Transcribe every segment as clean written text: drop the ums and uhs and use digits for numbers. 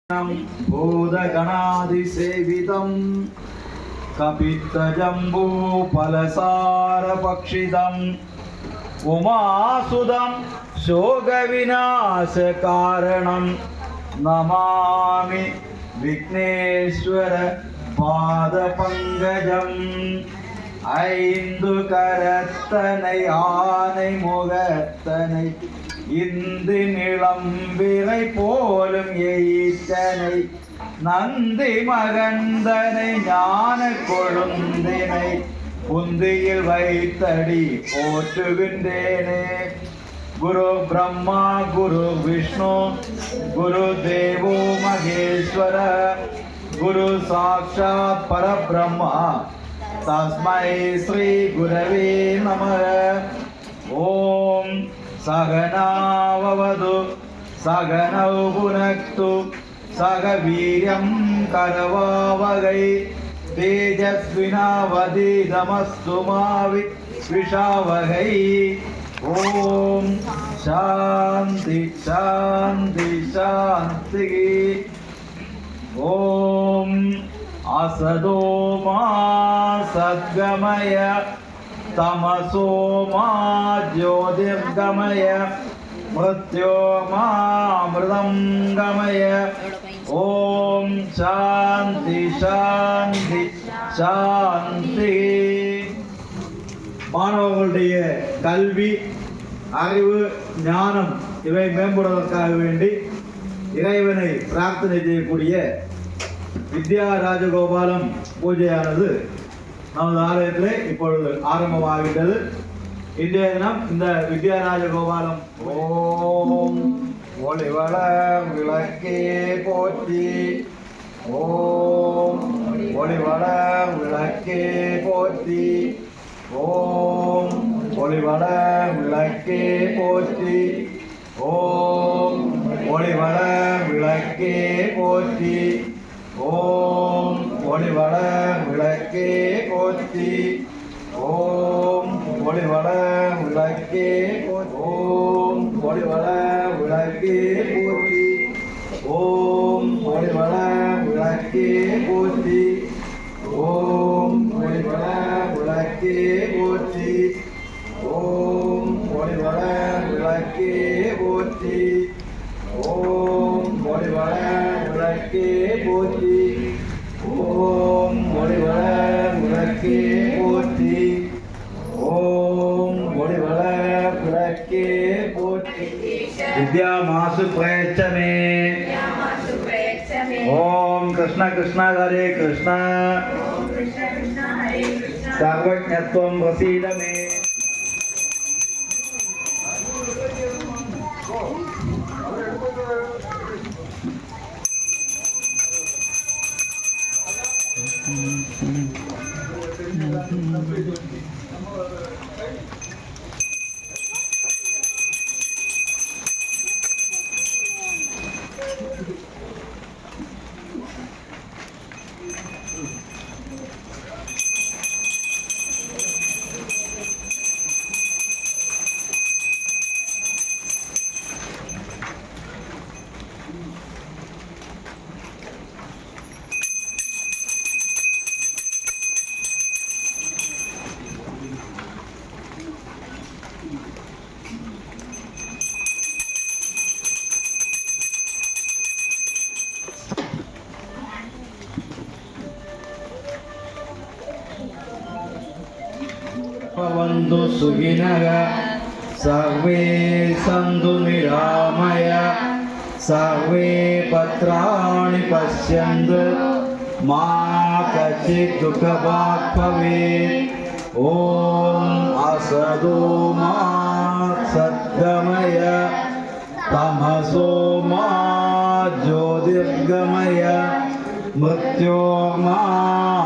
भूतगणादिसेवितं कपित्तजम्बूफलसारभक्षितम् उमासुतं शोकविनाशकारणं नमामि विघ्नेश्वर पादपङ्कजम् ஐந்து கரத்தனை ஆனை முகத்தனை இந்து நிளம்பிரை போலும் எய்த்தனை நந்தி மகந்தனை ஞான கொழுந்தினை புந்தியில் வைத்தடி போற்றுகின்றேனே. குரு பிரம்மா குரு விஷ்ணு குரு தேவோ மகேஸ்வர குரு சாட்சாத் பரபிரம்மா तस्मै श्री गुरवे नमः. ओम सहनाववतु सहनौ भुनक्तु सह वीर्यं करवावहै तेजस्विनावधीतमस्तु मा विद्विषावहै. ओम शांति शांति शांति. ओम असदो मा सद्गमय तमसो मा ज्योतिर्गमय मृत्यो मा अमृतं गमय. ओम शांति शांति शांति. மாணவர்களுடைய கல்வி அறிவு ஞானம் இவை மேம்படுவதற்காக வேண்டி இறைவனை பிரார்த்தனை செய்யக்கூடிய வித்யா ராஜகோபாலம் பூஜையானது நமது ஆலயத்தில் இப்பொழுது ஆரம்பமாகின்றது. இன்றைய தினம் இந்த வித்யா ராஜகோபாலம் ஓம் ஒளிவள விளக்கே போற்றி, ஓம் ஒளிவள விளக்கே போற்றி, ஓம் ஒளிவள விளக்கே போற்றி, ஓம் ஒளிவள விளக்கே போற்றி, ஓம் ஒளிவள விளக்கே போற்றி, ஓம் ஒளிவள விளக்கே, ஓம் ஒளிவள விளக்கே போற்றி, ஓம் ஒளிவள விளக்கே போற்றி, ஓம் ஒளிவள விளக்கே போற்றி, ஓம் ஒளிவள விளக்கே போற்றி, ஓம் ஒளிவள விளக்கே போற்றி, ஓம் ஒளிவள விளக்கே போற்றி, ஓம் ஒளிவள விளக்கே போற்றி. வித்யா மாசு பிரயச்சமே. ஓம் கிருஷ்ண கிருஷ்ண ஹரே கிருஷ்ண சர்வஜ்ஞத்வம் வசீதமே. भवन्तु सुखिनः सर्वे सन्तु निरामया सर्वे भद्राणि पश्यन्तु मा कश्चित् दुःखभाग् भवेत्. ॐ असतो मा सद्गमय तमसो मा ज्योतिर्गमय मृत्यो मा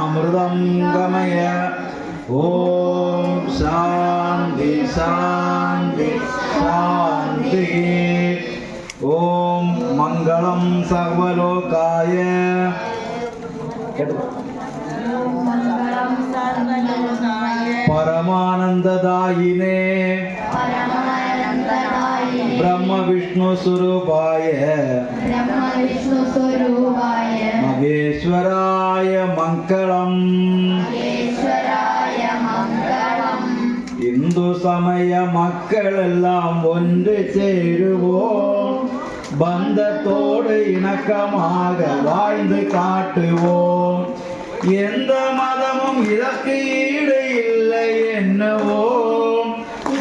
अमृतं गमय. ओम शांति शांति शांति. ओम मंगलम सर्वलोकाय परमानंददायिने ब्रह्म विष्णु स्वरूपाय महेश्वराय मंगलम இந்து சமய மக்கள் எல்லாம் ஒன்று சேருவோம் பந்தத்தோடு இணக்கமாக வாழ்ந்து காட்டுவோம் எந்த மதமும் இதற்கு ஈடு இல்லை என்னவோம்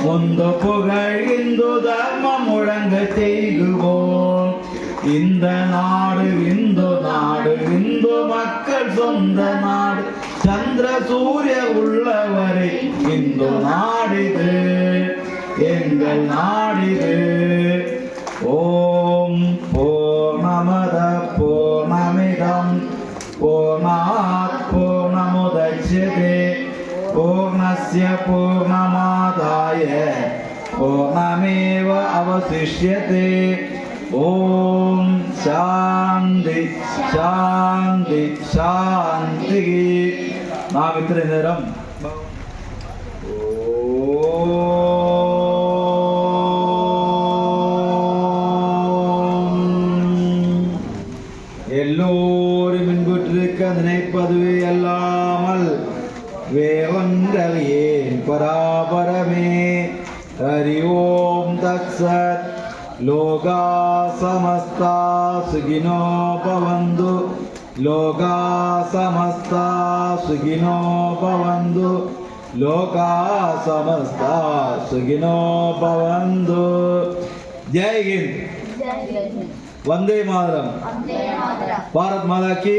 முந்த புகழ் இந்து தர்மம் முழங்க செய்குவோம் இந்த நாடு இந்து மக்கள் சொந்த நாடு சந்திர சூரிய உள்ளவரை இந்து நாடிது எங்கள் நாடிது ஓம் பூர்ணமத பூர்ணமிதம் பூர்ணாத் பூர்ணமுதச்யதே பூர்ணஸ்ய பூர்ணமாதாய பூர்ணமேவ அவசிஷ்யதே ஓம் சாந்தி சாந்தி சாந்தி நாம் இத்தனை நேரம் எல்லோரும் இன்புற்றிருக்க நினைப்பதுவே அல்லாமல் வேறொன்றறியேன் பராபரமே ஹரி ஓம் தத்சத் லோகா சமஸ்தா சுகினோ பவந்து லோகா சமஸ்தா சுகினோ பவந்து லோகா சமஸ்தா சுகினோ பவந்து ஜெய் ஹிந்த் वंदे मातरम भारत माता की